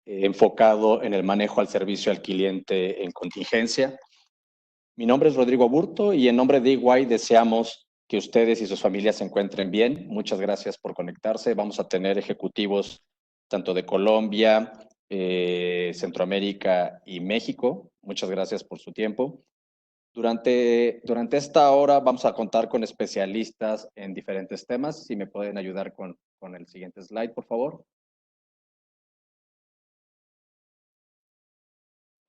enfocado en el manejo al servicio al cliente en contingencia. Mi nombre es Rodrigo Aburto y en nombre de EY deseamos que ustedes y sus familias se encuentren bien. Muchas gracias por conectarse. Vamos a tener ejecutivos tanto de Colombia, Centroamérica y México. Muchas gracias por su tiempo. Durante esta hora vamos a contar con especialistas en diferentes temas. Si me pueden ayudar con el siguiente slide, por favor.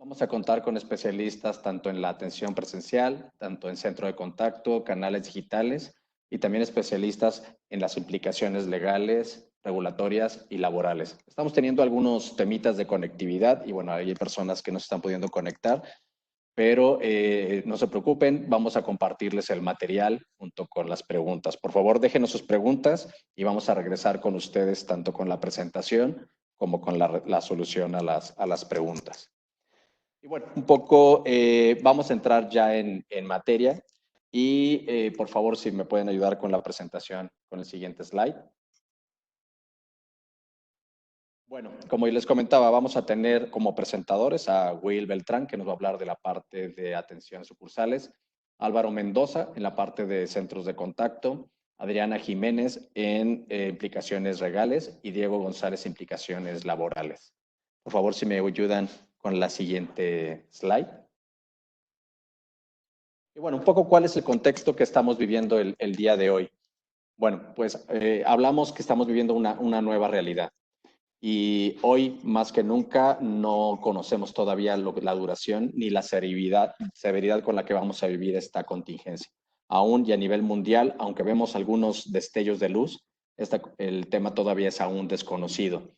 Vamos a contar con especialistas tanto en la atención presencial, tanto en centro de contacto, canales digitales y también especialistas en las implicaciones legales, regulatorias y laborales. Estamos teniendo algunos temitas de conectividad y bueno, hay personas que no se están pudiendo conectar, pero no se preocupen, vamos a compartirles el material junto con las preguntas. Por favor, déjenos sus preguntas y vamos a regresar con ustedes tanto con la presentación como con la solución a las preguntas. Y bueno, un poco vamos a entrar ya en materia y por favor si me pueden ayudar con la presentación con el siguiente slide. Bueno, como les comentaba, vamos a tener como presentadores a Will Beltrán, que nos va a hablar de la parte de atención sucursales, Álvaro Mendoza en la parte de centros de contacto, Adriana Jiménez en implicaciones legales y Diego González implicaciones laborales. Por favor, si me ayudan con la siguiente slide. Y bueno, un poco cuál es el contexto que estamos viviendo el día de hoy. Bueno, pues hablamos que estamos viviendo una nueva realidad. Y hoy, más que nunca, no conocemos todavía la duración ni la severidad con la que vamos a vivir esta contingencia. Aún y a nivel mundial, aunque vemos algunos destellos de luz, el tema todavía es aún desconocido.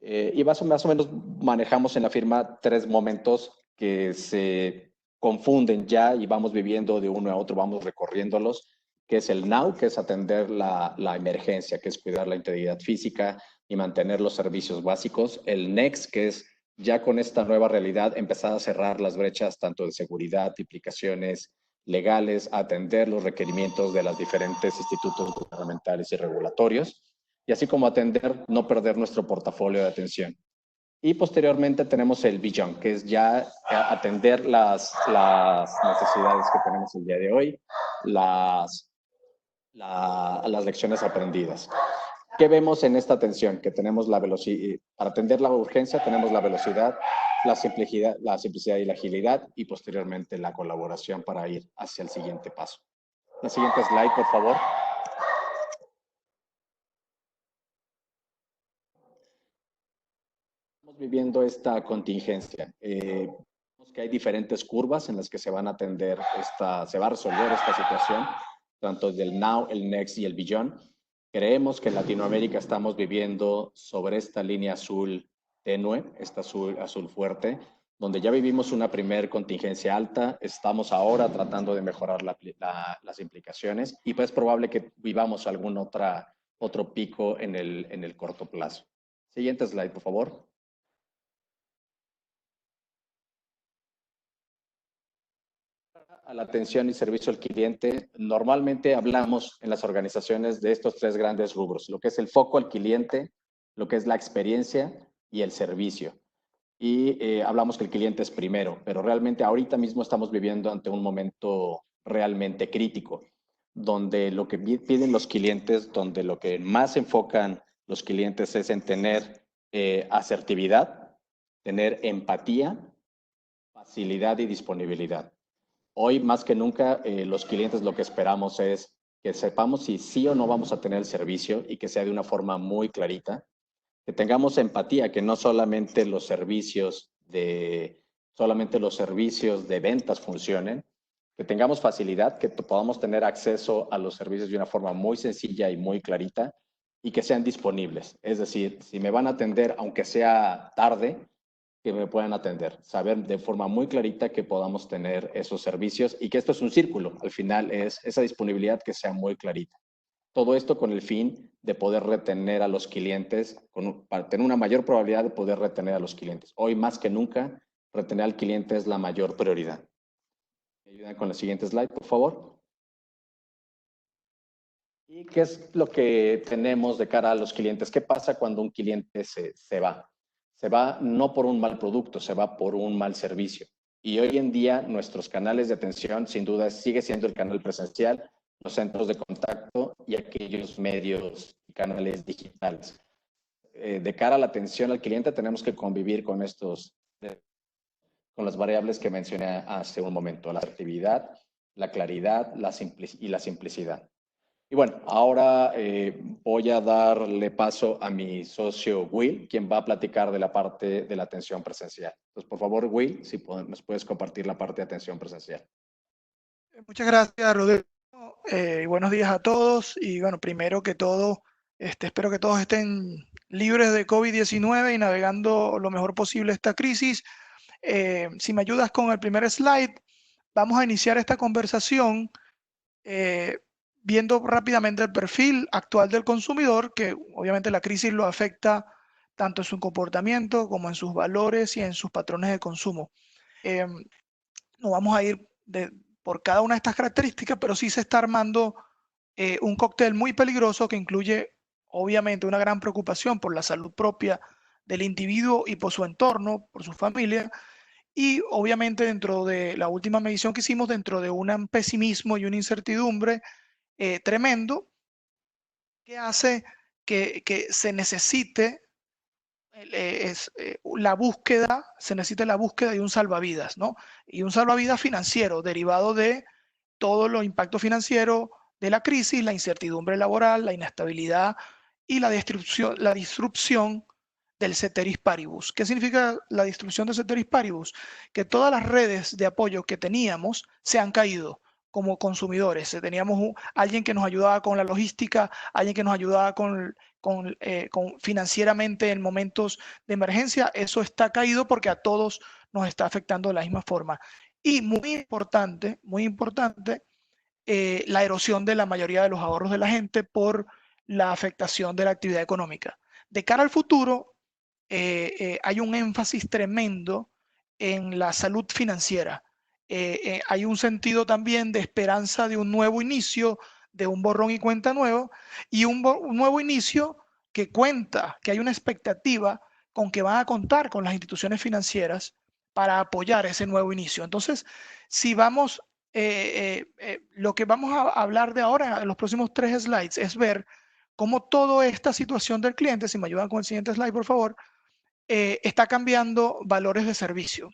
Y más o menos manejamos en la firma 3 momentos que se confunden ya y vamos viviendo de uno a otro, vamos recorriéndolos, que es el now, que es atender la emergencia, que es cuidar la integridad física y mantener los servicios básicos. El next, que es ya con esta nueva realidad empezar a cerrar las brechas tanto de seguridad, implicaciones legales, atender los requerimientos de los diferentes institutos gubernamentales y regulatorios, y así como atender, no perder nuestro portafolio de atención. Y posteriormente tenemos el Beyond, que es ya atender las necesidades que tenemos el día de hoy, las lecciones aprendidas. ¿Qué vemos en esta atención? Que tenemos la velocidad, para atender la urgencia tenemos la velocidad, la simplicidad y la agilidad, y posteriormente la colaboración para ir hacia el siguiente paso. La siguiente slide, por favor. Estamos viviendo esta contingencia. Vemos que hay diferentes curvas en las que se van a atender se va a resolver esta situación, tanto del now, el next y el beyond. Creemos que en Latinoamérica estamos viviendo sobre esta línea azul tenue, esta azul fuerte, donde ya vivimos una primer contingencia alta, estamos ahora tratando de mejorar las implicaciones y pues es probable que vivamos algún otro pico en el corto plazo. Siguiente slide, por favor. A la atención y servicio al cliente, normalmente hablamos en las organizaciones de estos 3 grandes rubros, lo que es el foco al cliente, lo que es la experiencia y el servicio. Y hablamos que el cliente es primero, pero realmente ahorita mismo estamos viviendo ante un momento realmente crítico, donde lo que piden los clientes, donde lo que más enfocan los clientes es en tener asertividad, tener empatía, facilidad y disponibilidad. Hoy más que nunca los clientes lo que esperamos es que sepamos si sí o no vamos a tener el servicio y que sea de una forma muy clarita, que tengamos empatía, que no solamente los servicios de ventas funcionen, que tengamos facilidad, que podamos tener acceso a los servicios de una forma muy sencilla y muy clarita y que sean disponibles. Es decir, si me van a atender, aunque sea tarde, que me puedan atender, saber de forma muy clarita que podamos tener esos servicios y que esto es un círculo, al final es esa disponibilidad que sea muy clarita. Todo esto con el fin de poder retener a los clientes, para tener una mayor probabilidad de poder retener a los clientes. Hoy más que nunca, retener al cliente es la mayor prioridad. ¿Me ayudan con la siguiente slide, por favor? ¿Y qué es lo que tenemos de cara a los clientes? ¿Qué pasa cuando un cliente se va? se va no por un mal producto, se va por un mal servicio. Y hoy en día nuestros canales de atención, sin duda, sigue siendo el canal presencial, los centros de contacto y aquellos medios y canales digitales. De cara a la atención al cliente, tenemos que convivir con con las variables que mencioné hace un momento: la asertividad, la claridad y la simplicidad. Y bueno, ahora voy a darle paso a mi socio Will, quien va a platicar de la parte de la atención presencial. Entonces, por favor, Will, si nos puedes compartir la parte de atención presencial. Muchas gracias, Rodrigo. Y buenos días a todos. Y bueno, primero que todo, espero que todos estén libres de COVID-19 y navegando lo mejor posible esta crisis. Si me ayudas con el primer slide, vamos a iniciar esta conversación viendo rápidamente el perfil actual del consumidor, que obviamente la crisis lo afecta tanto en su comportamiento como en sus valores y en sus patrones de consumo. No vamos a ir por cada una de estas características, pero sí se está armando un cóctel muy peligroso que incluye obviamente una gran preocupación por la salud propia del individuo y por su entorno, por su familia, y obviamente dentro de la última medición que hicimos, dentro de un pesimismo y una incertidumbre tremendo, que hace que se necesite se necesita la búsqueda de un salvavidas, ¿no? Y un salvavidas financiero derivado de todos los impactos financieros de la crisis, la incertidumbre laboral, la inestabilidad y la disrupción del ceteris paribus. ¿Qué significa la disrupción del ceteris paribus? Que todas las redes de apoyo que teníamos se han caído como consumidores. Teníamos alguien que nos ayudaba con la logística, alguien que nos ayudaba con financieramente en momentos de emergencia. Eso está caído porque a todos nos está afectando de la misma forma. Y muy importante, la erosión de la mayoría de los ahorros de la gente por la afectación de la actividad económica. De cara al futuro, hay un énfasis tremendo en la salud financiera. Hay un sentido también de esperanza de un nuevo inicio, de un borrón y cuenta nuevo, y un nuevo inicio que hay una expectativa con que van a contar con las instituciones financieras para apoyar ese nuevo inicio. Entonces, si vamos, lo que vamos a hablar de ahora en los próximos 3 slides es ver cómo toda esta situación del cliente, si me ayudan con el siguiente slide, por favor, está cambiando valores de servicio.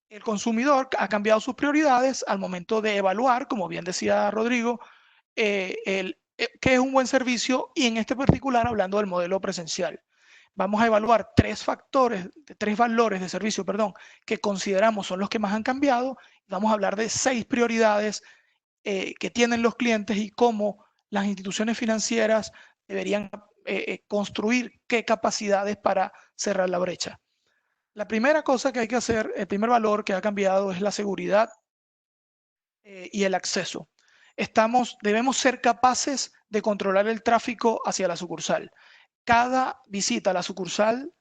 El consumidor ha cambiado sus prioridades al momento de evaluar, como bien decía Rodrigo, qué es un buen servicio, y en este particular hablando del modelo presencial. Vamos a evaluar 3 valores de servicio, que consideramos son los que más han cambiado. Vamos a hablar de 6 prioridades que tienen los clientes y cómo las instituciones financieras deberían construir qué capacidades para cerrar la brecha. La primera cosa que hay que hacer, el primer valor que ha cambiado, es la seguridad y el acceso. Debemos ser capaces de controlar el tráfico hacia la sucursal. Cada visita a la sucursal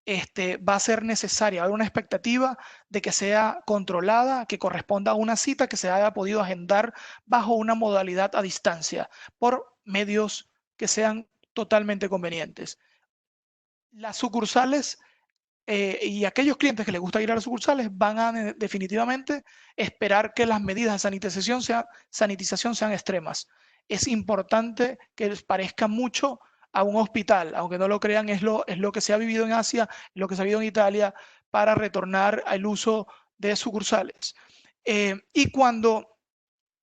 va a ser necesaria, hay una expectativa de que sea controlada, que corresponda a una cita que se haya podido agendar bajo una modalidad a distancia, por medios que sean totalmente convenientes. Las sucursales y aquellos clientes que les gusta ir a las sucursales van a definitivamente esperar que las medidas de sanitización sean extremas. Es importante que les parezca mucho a un hospital, aunque no lo crean, es lo que se ha vivido en Asia, lo que se ha vivido en Italia, para retornar al uso de sucursales. Y cuando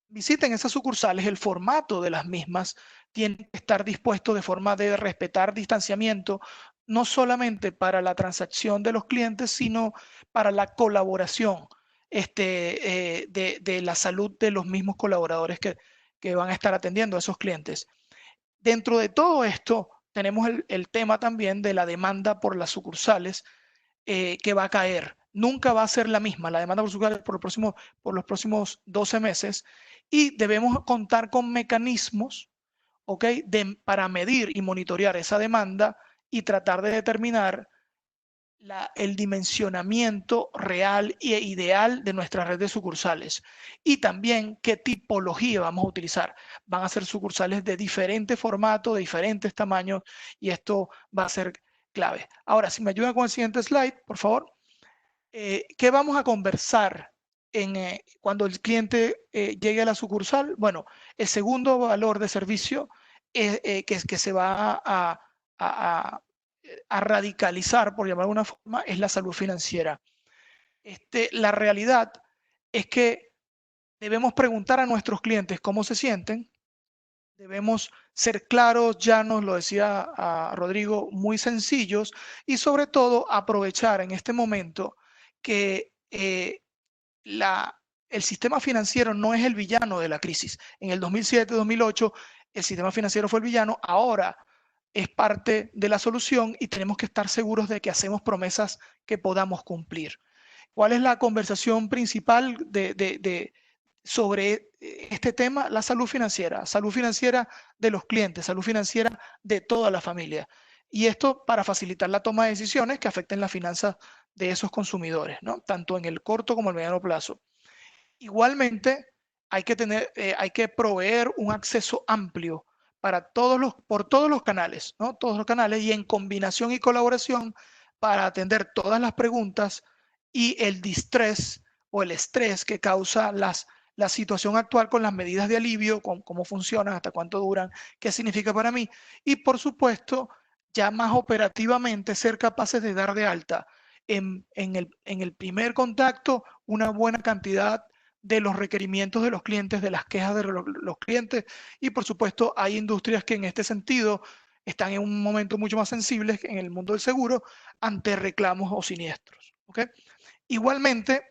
visiten esas sucursales, el formato de las mismas tiene que estar dispuesto de forma de respetar distanciamiento, no solamente para la transacción de los clientes, sino para la colaboración de la salud de los mismos colaboradores que van a estar atendiendo a esos clientes. Dentro de todo esto, tenemos el tema también de la demanda por las sucursales que va a caer. Nunca va a ser la misma la demanda por sucursales por los próximos 12 meses, y debemos contar con mecanismos para medir y monitorear esa demanda y tratar de determinar el dimensionamiento real e ideal de nuestra red de sucursales, y también qué tipología vamos a utilizar. Van a ser sucursales de diferente formato, de diferentes tamaños, y esto va a ser clave. Ahora, si me ayudan con el siguiente slide, por favor. ¿Qué vamos a conversar cuando el cliente llegue a la sucursal? Bueno, el segundo valor de servicio que se va a radicalizar, por llamar de alguna forma, es la salud financiera. La realidad es que debemos preguntar a nuestros clientes cómo se sienten. Debemos ser claros, llanos, lo decía a Rodrigo, muy sencillos y sobre todo aprovechar en este momento que el sistema financiero no es el villano de la crisis. En el 2007-2008 el sistema financiero fue el villano, ahora es parte de la solución y tenemos que estar seguros de que hacemos promesas que podamos cumplir. ¿Cuál es la conversación principal sobre este tema? La salud financiera de los clientes, salud financiera de toda la familia. Y esto para facilitar la toma de decisiones que afecten las finanzas de esos consumidores, ¿no? Tanto en el corto como el mediano plazo. Igualmente, hay que proveer un acceso amplio por todos los canales, ¿no? Todos los canales y en combinación y colaboración para atender todas las preguntas y el distrés o el estrés que causa la situación actual con las medidas de alivio, con cómo funcionan, hasta cuánto duran, qué significa para mí. Y por supuesto, ya más operativamente ser capaces de dar de alta en el primer contacto una buena cantidad de los requerimientos de los clientes, de las quejas de los clientes. Y por supuesto, hay industrias que en este sentido están en un momento mucho más sensible en el mundo del seguro ante reclamos o siniestros. ¿Okay? Igualmente,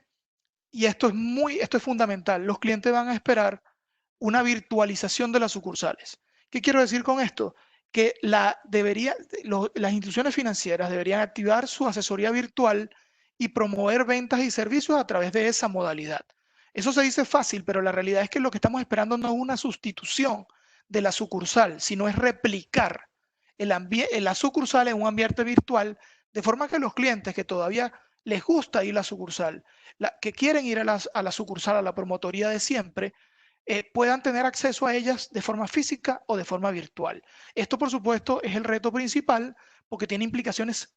y esto es fundamental, los clientes van a esperar una virtualización de las sucursales. ¿Qué quiero decir con esto? Que las instituciones financieras deberían activar su asesoría virtual y promover ventas y servicios a través de esa modalidad. Eso se dice fácil, pero la realidad es que lo que estamos esperando no es una sustitución de la sucursal, sino es replicar la sucursal en un ambiente virtual, de forma que los clientes que todavía les gusta ir a la sucursal, que quieren ir a la sucursal, a la promotoría de siempre, puedan tener acceso a ellas de forma física o de forma virtual. Esto, por supuesto, es el reto principal porque tiene implicaciones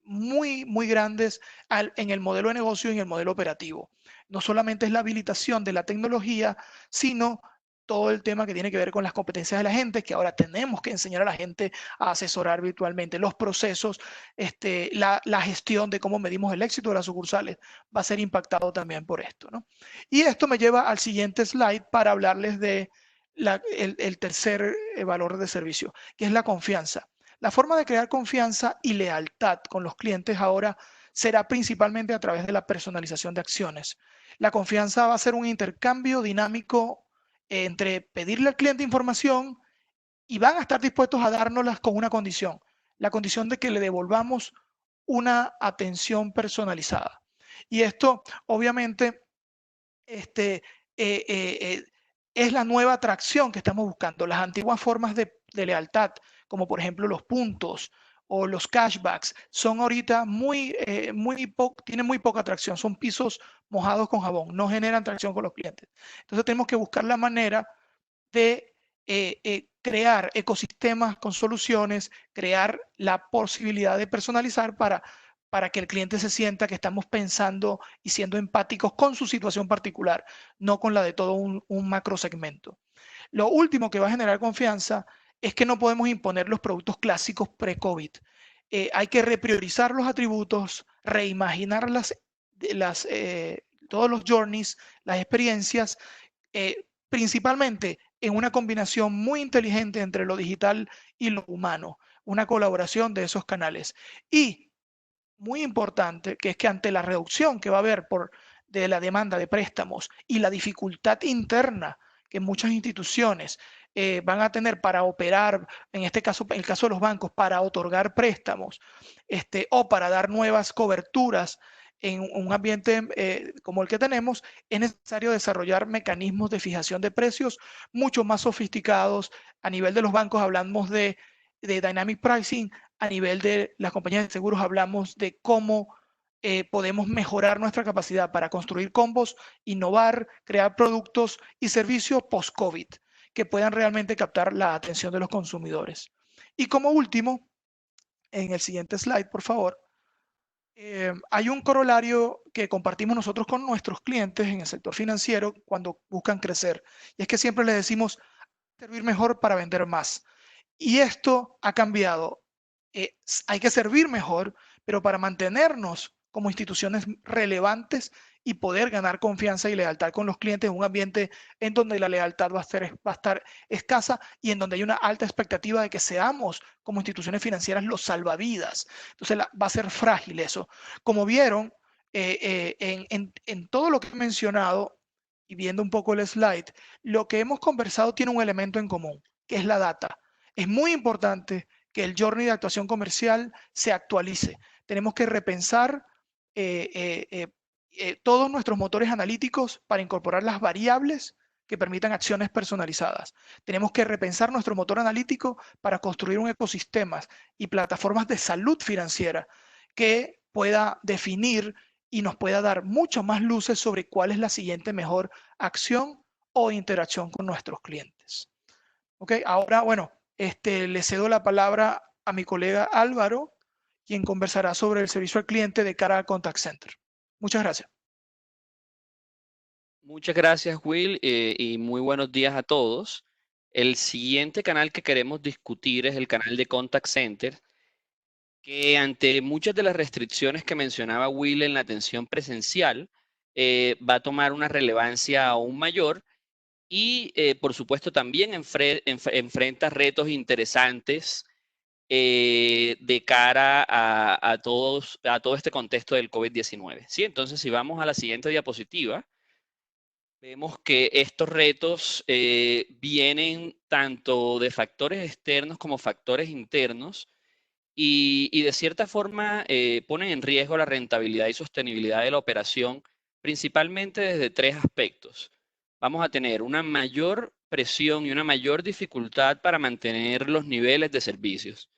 muy grandes en el modelo de negocio y en el modelo operativo. No solamente es la habilitación de la tecnología, sino todo el tema que tiene que ver con las competencias de la gente, que ahora tenemos que enseñar a la gente a asesorar virtualmente los procesos, la gestión de cómo medimos el éxito de las sucursales va a ser impactado también por esto, ¿no? Y esto me lleva al siguiente slide para hablarles de el tercer valor de servicio, que es la confianza. La forma de crear confianza y lealtad con los clientes ahora será principalmente a través de la personalización de acciones. La confianza va a ser un intercambio dinámico entre pedirle al cliente información y van a estar dispuestos a dárnoslas con una condición, la condición de que le devolvamos una atención personalizada. Y esto, obviamente, es la nueva atracción que estamos buscando. Las antiguas formas de lealtad, como por ejemplo los puntos o los cashbacks, son ahorita tienen muy poca atracción, son pisos mojados con jabón, no generan atracción con los clientes. Entonces tenemos que buscar la manera de crear ecosistemas con soluciones, crear la posibilidad de personalizar para que el cliente se sienta que estamos pensando y siendo empáticos con su situación particular, no con la de todo un macro segmento. Lo último que va a generar confianza es que no podemos imponer los productos clásicos pre-COVID. Hay que repriorizar los atributos, reimaginar todos los journeys, las experiencias, principalmente en una combinación muy inteligente entre lo digital y lo humano, una colaboración de esos canales. Y muy importante, que es que ante la reducción que va a haber de la demanda de préstamos y la dificultad interna que muchas instituciones van a tener para operar, en este caso, en el caso de los bancos, para otorgar préstamos o para dar nuevas coberturas en un ambiente como el que tenemos, es necesario desarrollar mecanismos de fijación de precios mucho más sofisticados. A nivel de los bancos hablamos de dynamic pricing, a nivel de las compañías de seguros hablamos de cómo podemos mejorar nuestra capacidad para construir combos, innovar, crear productos y servicios post-COVID que puedan realmente captar la atención de los consumidores. Y como último, en el siguiente slide, por favor, hay un corolario que compartimos nosotros con nuestros clientes en el sector financiero cuando buscan crecer. Y es que siempre les decimos, servir mejor para vender más. Y esto ha cambiado. Hay que servir mejor, pero para mantenernos como instituciones relevantes y poder ganar confianza y lealtad con los clientes en un ambiente en donde la lealtad va a estar escasa y en donde hay una alta expectativa de que seamos como instituciones financieras los salvavidas. Entonces va a ser frágil eso. Como vieron, en todo lo que he mencionado y viendo un poco el slide, lo que hemos conversado tiene un elemento en común, que es la data. Es muy importante que el journey de actuación comercial se actualice. Tenemos que repensar todos nuestros motores analíticos para incorporar las variables que permitan acciones personalizadas. Tenemos que repensar nuestro motor analítico para construir un ecosistema y plataformas de salud financiera que pueda definir y nos pueda dar mucho más luces sobre cuál es la siguiente mejor acción o interacción con nuestros clientes. Ok, ahora, bueno, le cedo la palabra a mi colega Álvaro, quien conversará sobre el servicio al cliente de cara al contact center. Muchas gracias. Muchas gracias, Will, y muy buenos días a todos. El siguiente canal que queremos discutir es el canal de Contact Center, que ante muchas de las restricciones que mencionaba Will en la atención presencial, va a tomar una relevancia aún mayor y, por supuesto, también enfrenta retos interesantes de cara a todo este contexto del COVID-19. ¿Sí? Entonces, si vamos a la siguiente diapositiva, vemos que estos retos vienen tanto de factores externos como factores internos y de cierta forma ponen en riesgo la rentabilidad y sostenibilidad de la operación, principalmente desde tres aspectos. Vamos a tener una mayor presión y una mayor dificultad para mantener los niveles de servicios.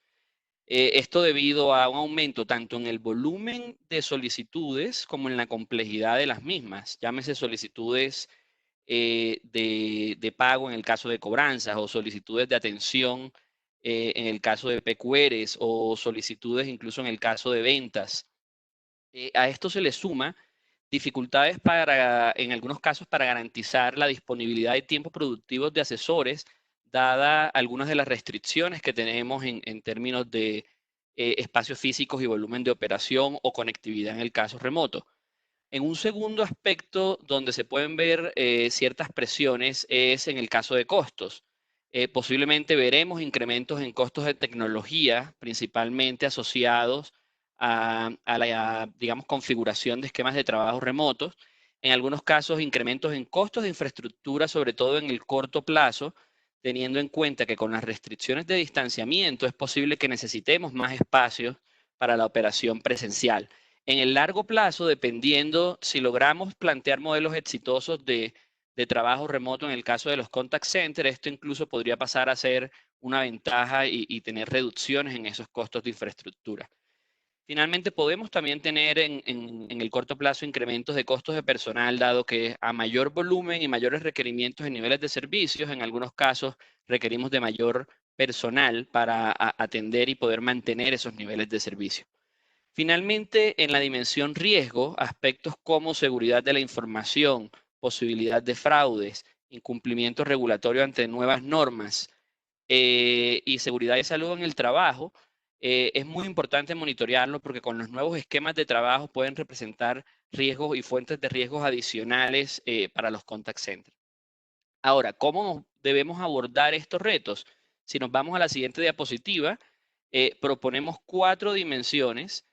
Esto debido a un aumento tanto en el volumen de solicitudes como en la complejidad de las mismas. Llámese solicitudes de pago en el caso de cobranzas o solicitudes de atención en el caso de PQRs o solicitudes incluso en el caso de ventas. A esto se le suma dificultades en algunos casos, para garantizar la disponibilidad de tiempos productivos de asesores, dada algunas de las restricciones que tenemos en términos de espacios físicos y volumen de operación o conectividad en el caso remoto. En un segundo aspecto donde se pueden ver ciertas presiones es en el caso de costos. Posiblemente veremos incrementos en costos de tecnología, principalmente asociados a la, digamos, configuración de esquemas de trabajo remotos. En algunos casos, incrementos en costos de infraestructura, sobre todo en el corto plazo, teniendo en cuenta que con las restricciones de distanciamiento es posible que necesitemos más espacios para la operación presencial. En el largo plazo, dependiendo si logramos plantear modelos exitosos de trabajo remoto en el caso de los contact centers, esto incluso podría pasar a ser una ventaja y tener reducciones en esos costos de infraestructura. Finalmente, podemos también tener en el corto plazo incrementos de costos de personal, dado que a mayor volumen y mayores requerimientos en niveles de servicios, en algunos casos requerimos de mayor personal para atender y poder mantener esos niveles de servicio. Finalmente, en la dimensión riesgo, aspectos como seguridad de la información, posibilidad de fraudes, incumplimiento regulatorio ante nuevas normas y seguridad y salud en el trabajo, es muy importante monitorearlo, porque con los nuevos esquemas de trabajo pueden representar riesgos y fuentes de riesgos adicionales para los contact centers. Ahora, ¿cómo debemos abordar estos retos? Si nos vamos a la siguiente diapositiva, proponemos 4 dimensiones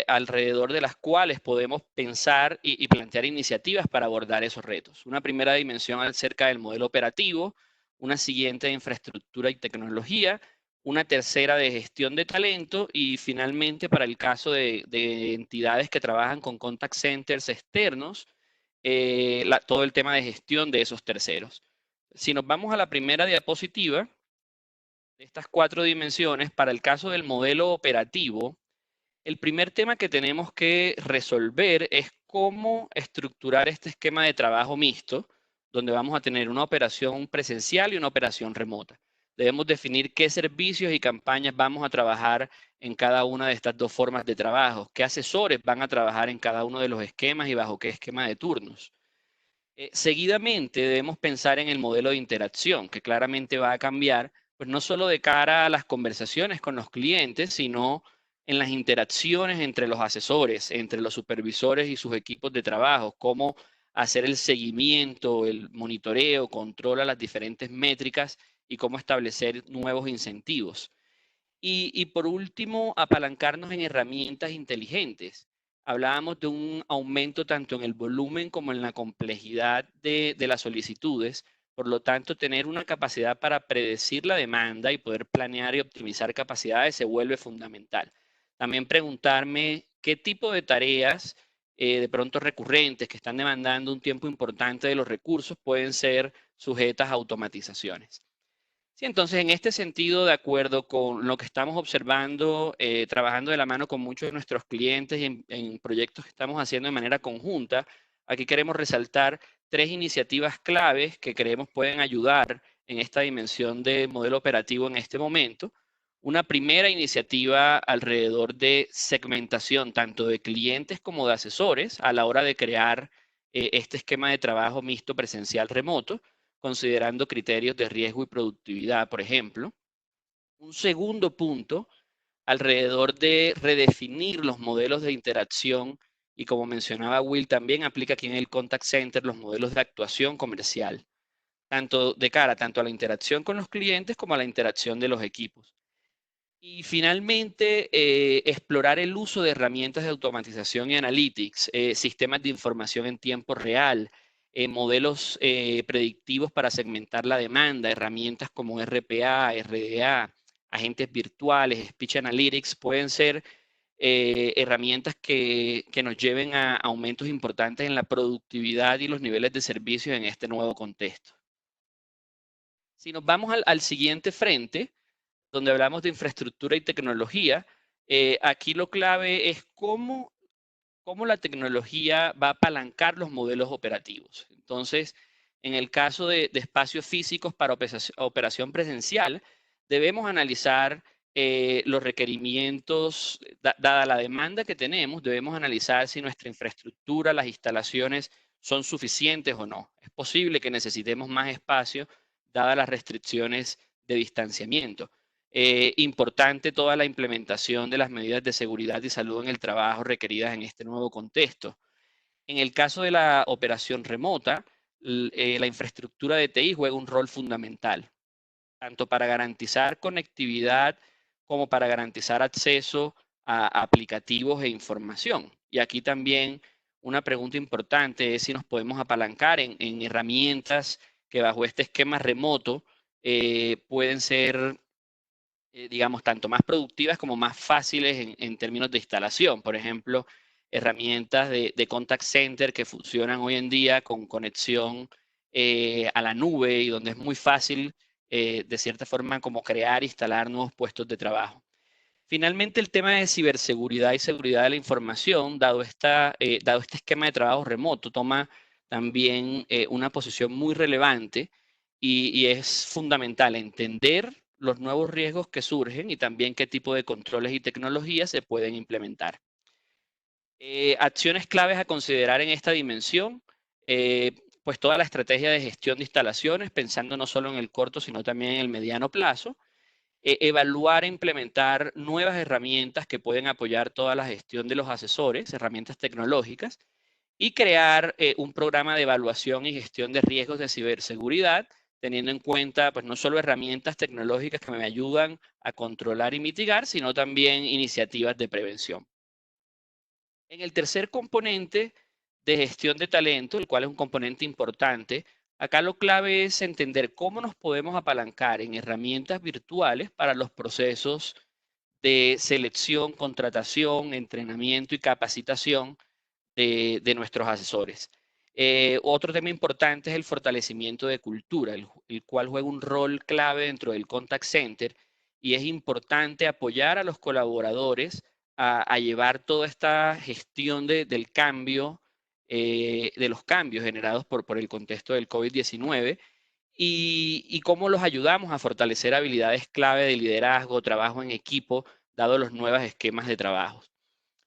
alrededor de las cuales podemos pensar y plantear iniciativas para abordar esos retos. Una primera dimensión acerca del modelo operativo, una siguiente de infraestructura y tecnología, una tercera de gestión de talento y finalmente, para el caso de entidades que trabajan con contact centers externos, todo el tema de gestión de esos terceros. Si nos vamos a la primera diapositiva, de estas 4 dimensiones, para el caso del modelo operativo, el primer tema que tenemos que resolver es cómo estructurar este esquema de trabajo mixto, donde vamos a tener una operación presencial y una operación remota. debemos definir qué servicios y campañas vamos a trabajar en cada una de estas dos formas de trabajo, qué asesores van a trabajar en cada uno de los esquemas y bajo qué esquema de turnos. Seguidamente debemos pensar en el modelo de interacción, que claramente va a cambiar, pues no solo de cara a las conversaciones con los clientes, sino en las interacciones entre los asesores, entre los supervisores y sus equipos de trabajo, cómo hacer el seguimiento, el monitoreo, controla las diferentes métricas y cómo establecer nuevos incentivos. Y por último, apalancarnos en herramientas inteligentes. Hablábamos de un aumento tanto en el volumen como en la complejidad de las solicitudes. Por lo tanto, tener una capacidad para predecir la demanda y poder planear y optimizar capacidades se vuelve fundamental. También preguntarme qué tipo de tareas de pronto recurrentes que están demandando un tiempo importante de los recursos pueden ser sujetas a automatizaciones. Sí, entonces en este sentido, de acuerdo con lo que estamos observando, trabajando de la mano con muchos de nuestros clientes y en proyectos que estamos haciendo de manera conjunta, aquí queremos resaltar 3 iniciativas claves que creemos pueden ayudar en esta dimensión de modelo operativo en este momento. Una primera iniciativa alrededor de segmentación tanto de clientes como de asesores a la hora de crear este esquema de trabajo mixto presencial remoto, considerando criterios de riesgo y productividad, por ejemplo. Un segundo punto, alrededor de redefinir los modelos de interacción y, como mencionaba Will, también aplica aquí en el contact center los modelos de actuación comercial, tanto de cara tanto a la interacción con los clientes como a la interacción de los equipos. Y finalmente, explorar el uso de herramientas de automatización y analytics, sistemas de información en tiempo real, modelos predictivos para segmentar la demanda, herramientas como RPA, RDA, agentes virtuales, Speech Analytics, pueden ser herramientas que nos lleven a aumentos importantes en la productividad y los niveles de servicio en este nuevo contexto. Si nos vamos al siguiente frente, donde hablamos de infraestructura y tecnología, aquí lo clave es cómo la tecnología va a apalancar los modelos operativos. Entonces, en el caso de espacios físicos para operación presencial, debemos analizar los requerimientos, dada la demanda que tenemos, debemos analizar si nuestra infraestructura, las instalaciones son suficientes o no. Es posible que necesitemos más espacio, dadas las restricciones de distanciamiento. Importante toda la implementación de las medidas de seguridad y salud en el trabajo requeridas en este nuevo contexto. En el caso de la operación remota, la infraestructura de TI juega un rol fundamental, tanto para garantizar conectividad como para garantizar acceso a aplicativos e información. Y aquí también una pregunta importante es si nos podemos apalancar en herramientas que bajo este esquema remoto pueden ser digamos, tanto más productivas como más fáciles en términos de instalación. Por ejemplo, herramientas de contact center que funcionan hoy en día con conexión a la nube y donde es muy fácil, de cierta forma, como crear e instalar nuevos puestos de trabajo. Finalmente, el tema de ciberseguridad y seguridad de la información, dado este esquema de trabajo remoto, toma también una posición muy relevante y es fundamental entender los nuevos riesgos que surgen y también qué tipo de controles y tecnologías se pueden implementar. Acciones claves a considerar en esta dimensión, pues toda la estrategia de gestión de instalaciones, pensando no solo en el corto, sino también en el mediano plazo. Evaluar e implementar nuevas herramientas que pueden apoyar toda la gestión de los asesores, herramientas tecnológicas, y crear un programa de evaluación y gestión de riesgos de ciberseguridad, teniendo en cuenta pues no solo herramientas tecnológicas que me ayudan a controlar y mitigar, sino también iniciativas de prevención. En el tercer componente de gestión de talento, el cual es un componente importante, acá lo clave es entender cómo nos podemos apalancar en herramientas virtuales para los procesos de selección, contratación, entrenamiento y capacitación de nuestros asesores. Otro tema importante es el fortalecimiento de cultura, el cual juega un rol clave dentro del contact center y es importante apoyar a los colaboradores a llevar toda esta gestión del cambio, de los cambios generados por el contexto del COVID-19 y cómo los ayudamos a fortalecer habilidades clave de liderazgo, trabajo en equipo, dado los nuevos esquemas de trabajo.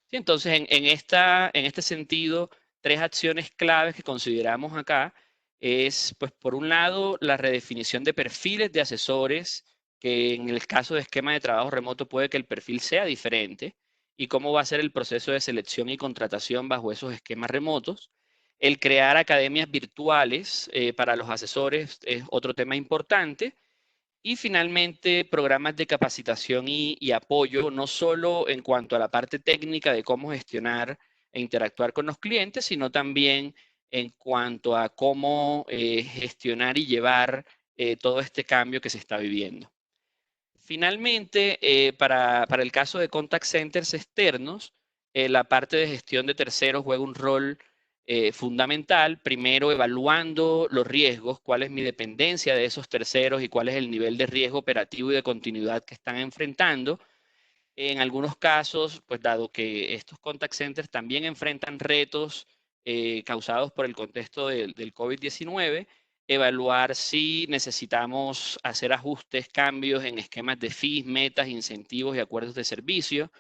Sí, entonces, en este sentido, 3 acciones claves que consideramos acá es, pues, por un lado, la redefinición de perfiles de asesores, que en el caso de esquema de trabajo remoto puede que el perfil sea diferente, y cómo va a ser el proceso de selección y contratación bajo esos esquemas remotos. El crear academias virtuales para los asesores es otro tema importante. Y finalmente, programas de capacitación y apoyo, no solo en cuanto a la parte técnica de cómo gestionar e interactuar con los clientes, sino también en cuanto a cómo gestionar y llevar todo este cambio que se está viviendo. Finalmente, para el caso de contact centers externos, la parte de gestión de terceros juega un rol fundamental, primero evaluando los riesgos, cuál es mi dependencia de esos terceros y cuál es el nivel de riesgo operativo y de continuidad que están enfrentando. En algunos casos, pues dado que estos contact centers también enfrentan retos causados por el contexto del COVID-19, evaluar si necesitamos hacer ajustes, cambios en esquemas de fees, metas, incentivos y acuerdos de servicio,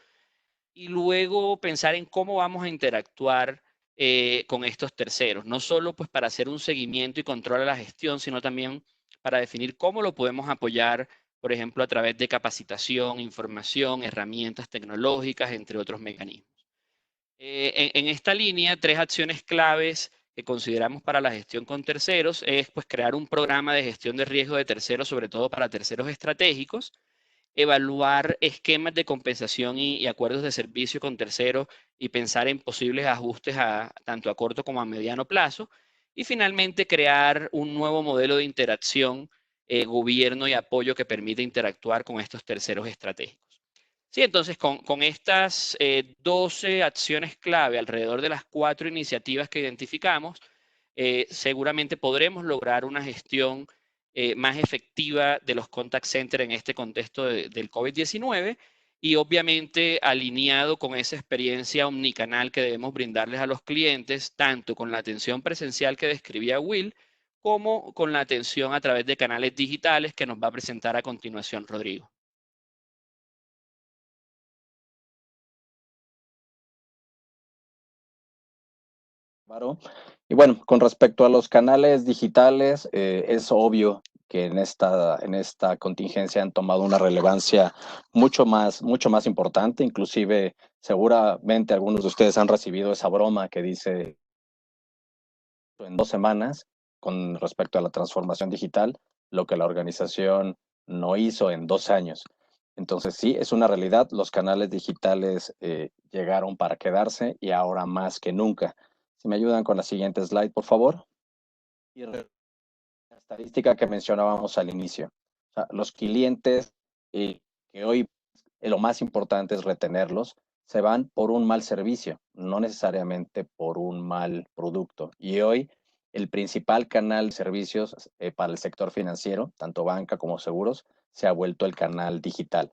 y luego pensar en cómo vamos a interactuar con estos terceros, no solo pues para hacer un seguimiento y control a la gestión, sino también para definir cómo lo podemos apoyar, por ejemplo, a través de capacitación, información, herramientas tecnológicas, entre otros mecanismos. En esta línea, 3 acciones claves que consideramos para la gestión con terceros es pues crear un programa de gestión de riesgo de terceros, sobre todo para terceros estratégicos, evaluar esquemas de compensación y acuerdos de servicio con terceros y pensar en posibles ajustes tanto a corto como a mediano plazo. Y finalmente, crear un nuevo modelo de interacción, gobierno y apoyo que permite interactuar con estos terceros estratégicos. Sí, entonces con estas 12 acciones clave alrededor de las 4 iniciativas que identificamos, seguramente podremos lograr una gestión más efectiva de los contact centers en este contexto del COVID-19 y obviamente alineado con esa experiencia omnicanal que debemos brindarles a los clientes, tanto con la atención presencial que describía Will, como con la atención a través de canales digitales que nos va a presentar a continuación Rodrigo. Claro. Y bueno, con respecto a los canales digitales, es obvio que en esta contingencia han tomado una relevancia mucho más importante. Inclusive, seguramente algunos de ustedes han recibido esa broma que dice en 2 semanas con respecto a la transformación digital, lo que la organización no hizo en 2 años. Entonces, sí, es una realidad. Los canales digitales llegaron para quedarse y ahora más que nunca. Si me ayudan con la siguiente slide, por favor. Y la estadística que mencionábamos al inicio. O sea, los clientes que hoy lo más importante es retenerlos, se van por un mal servicio, no necesariamente por un mal producto. Y hoy el principal canal de servicios para el sector financiero, tanto banca como seguros, se ha vuelto el canal digital.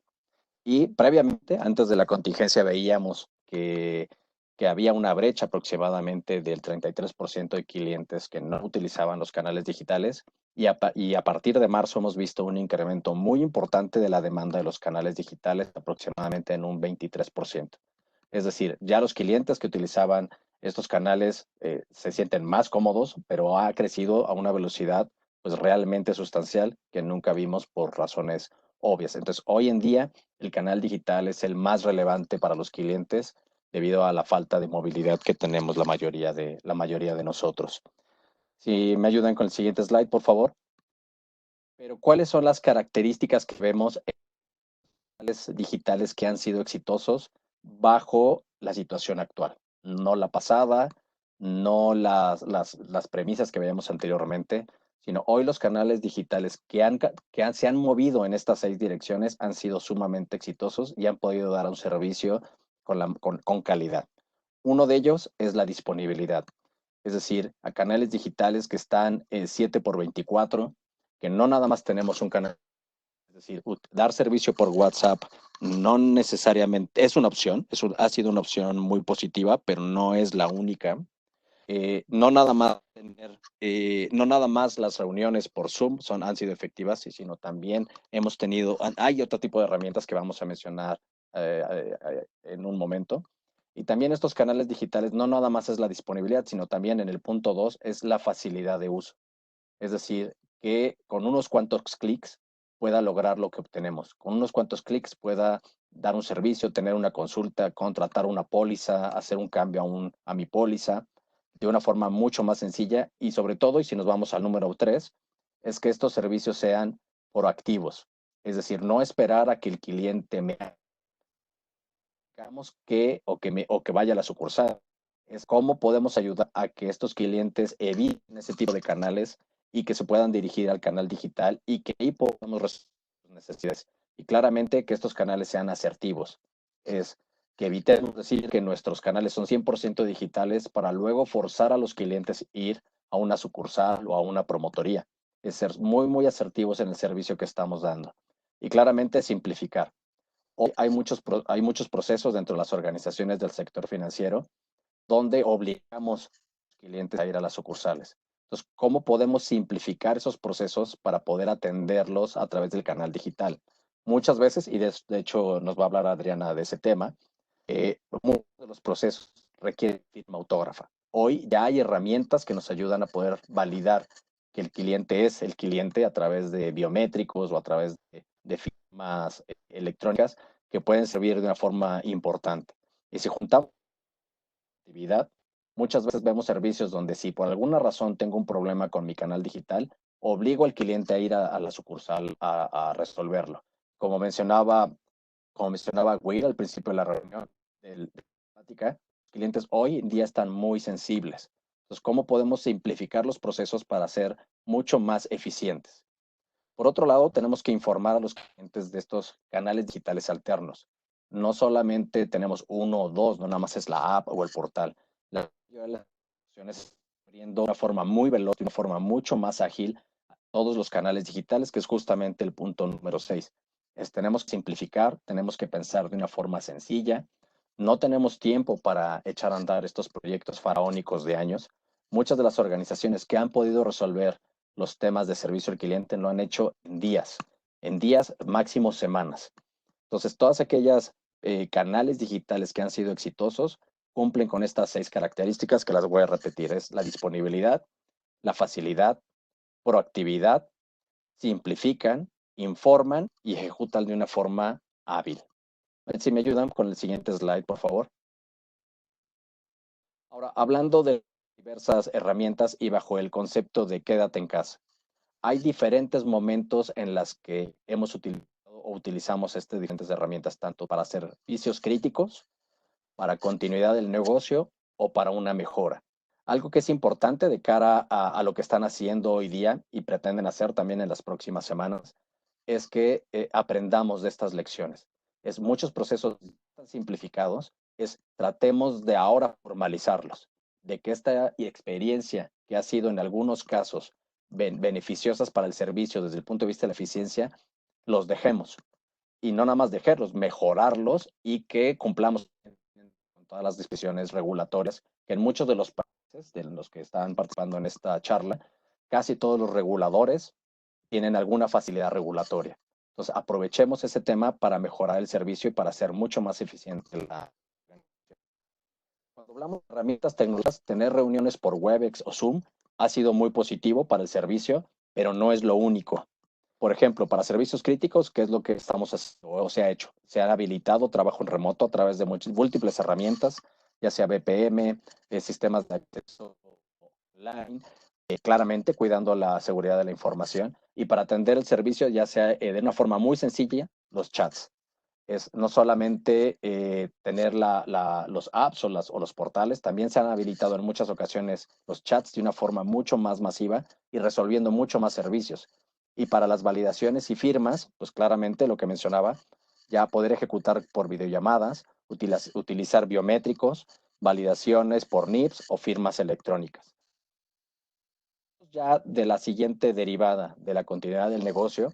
Y previamente, antes de la contingencia, veíamos que había una brecha aproximadamente del 33% de clientes que no utilizaban los canales digitales y a partir de marzo hemos visto un incremento muy importante de la demanda de los canales digitales, aproximadamente en un 23%. Es decir, ya los clientes que utilizaban estos canales se sienten más cómodos, pero ha crecido a una velocidad pues realmente sustancial que nunca vimos por razones obvias. Entonces, hoy en día el canal digital es el más relevante para los clientes debido a la falta de movilidad que tenemos la mayoría de nosotros. Si me ayudan con el siguiente slide, por favor. Pero, ¿cuáles son las características que vemos en canales digitales que han sido exitosos bajo la situación actual? No la pasada, no las premisas que veíamos anteriormente, sino hoy los canales digitales se han movido en estas 6 direcciones han sido sumamente exitosos y han podido dar un servicio con calidad. Uno de ellos es la disponibilidad, es decir, a canales digitales que están 7x24, que no nada más tenemos un canal, es decir, dar servicio por WhatsApp no necesariamente es una opción, ha sido una opción muy positiva, pero no es la única. no nada más no nada más las reuniones por Zoom han sido efectivas, sino también hay otro tipo de herramientas que vamos a mencionar en un momento. Y también estos canales digitales no nada más es la disponibilidad, sino también en el punto 2 es la facilidad de uso. Es decir, que con unos cuantos clics pueda lograr lo que obtenemos. Con unos cuantos clics pueda dar un servicio, tener una consulta, contratar una póliza, hacer un cambio a mi póliza de una forma mucho más sencilla y sobre todo, y si nos vamos al número 3, es que estos servicios sean proactivos. Es decir, no esperar a que el cliente me digamos que vaya a la sucursal. Es cómo podemos ayudar a que estos clientes eviten ese tipo de canales y que se puedan dirigir al canal digital y que ahí podamos resolver sus necesidades. Y claramente que estos canales sean asertivos. Es que evitemos decir que nuestros canales son 100% digitales para luego forzar a los clientes a ir a una sucursal o a una promotoría. Es ser muy, muy asertivos en el servicio que estamos dando. Y claramente simplificar. Hoy hay muchos procesos dentro de las organizaciones del sector financiero donde obligamos a los clientes a ir a las sucursales. Entonces, ¿cómo podemos simplificar esos procesos para poder atenderlos a través del canal digital? Muchas veces, y de hecho nos va a hablar Adriana de ese tema, muchos de los procesos requieren firma autógrafa. Hoy ya hay herramientas que nos ayudan a poder validar que el cliente es el cliente a través de biométricos o a través de firmas electrónicas que pueden servir de una forma importante. Y si juntamos actividad, muchas veces vemos servicios donde si por alguna razón tengo un problema con mi canal digital, obligo al cliente a ir a la sucursal a resolverlo. Como mencionaba Will al principio de la reunión de la plática, clientes hoy en día están muy sensibles. Entonces, ¿cómo podemos simplificar los procesos para ser mucho más eficientes? Por otro lado, tenemos que informar a los clientes de estos canales digitales alternos. No solamente tenemos uno o dos, no nada más es la app o el portal. La opciones abriendo de una forma muy veloz, de una forma mucho más ágil, todos los canales digitales, que es justamente el punto número 6. Tenemos que simplificar, tenemos que pensar de una forma sencilla. No tenemos tiempo para echar a andar estos proyectos faraónicos de años. Muchas de las organizaciones que han podido resolver los temas de servicio al cliente lo han hecho en días, máximo semanas. Entonces, todas aquellas canales digitales que han sido exitosos cumplen con estas 6 características que las voy a repetir. Es la disponibilidad, la facilidad, proactividad, simplifican, informan y ejecutan de una forma hábil. Si me ayudan con el siguiente slide, por favor. Ahora, hablando de diversas herramientas y bajo el concepto de quédate en casa. Hay diferentes momentos en las que hemos utilizado o utilizamos estas diferentes herramientas, tanto para servicios críticos, para continuidad del negocio o para una mejora. Algo que es importante de cara a lo que están haciendo hoy día y pretenden hacer también en las próximas semanas es que aprendamos de estas lecciones. Muchos procesos tan simplificados, tratemos de ahora formalizarlos, de que esta experiencia que ha sido en algunos casos beneficiosas para el servicio desde el punto de vista de la eficiencia, los dejemos. Y no nada más dejarlos, mejorarlos y que cumplamos con todas las disposiciones regulatorias, que en muchos de los países de los que están participando en esta charla, casi todos los reguladores tienen alguna facilidad regulatoria. Entonces, aprovechemos ese tema para mejorar el servicio y para ser mucho más eficiente la organización. Cuando hablamos de herramientas tecnológicas, tener reuniones por Webex o Zoom ha sido muy positivo para el servicio, pero no es lo único. Por ejemplo, para servicios críticos, ¿qué es lo que estamos haciendo o se ha hecho? Se ha habilitado trabajo en remoto a través de múltiples herramientas, ya sea BPM, sistemas de acceso online, claramente cuidando la seguridad de la información. Y para atender el servicio, ya sea de una forma muy sencilla, los chats. Es no solamente tener los apps o los portales, también se han habilitado en muchas ocasiones los chats de una forma mucho más masiva y resolviendo mucho más servicios. Y para las validaciones y firmas, pues claramente lo que mencionaba, ya poder ejecutar por videollamadas, utilizar biométricos, validaciones por NIPS o firmas electrónicas. Ya de la siguiente derivada de la continuidad del negocio,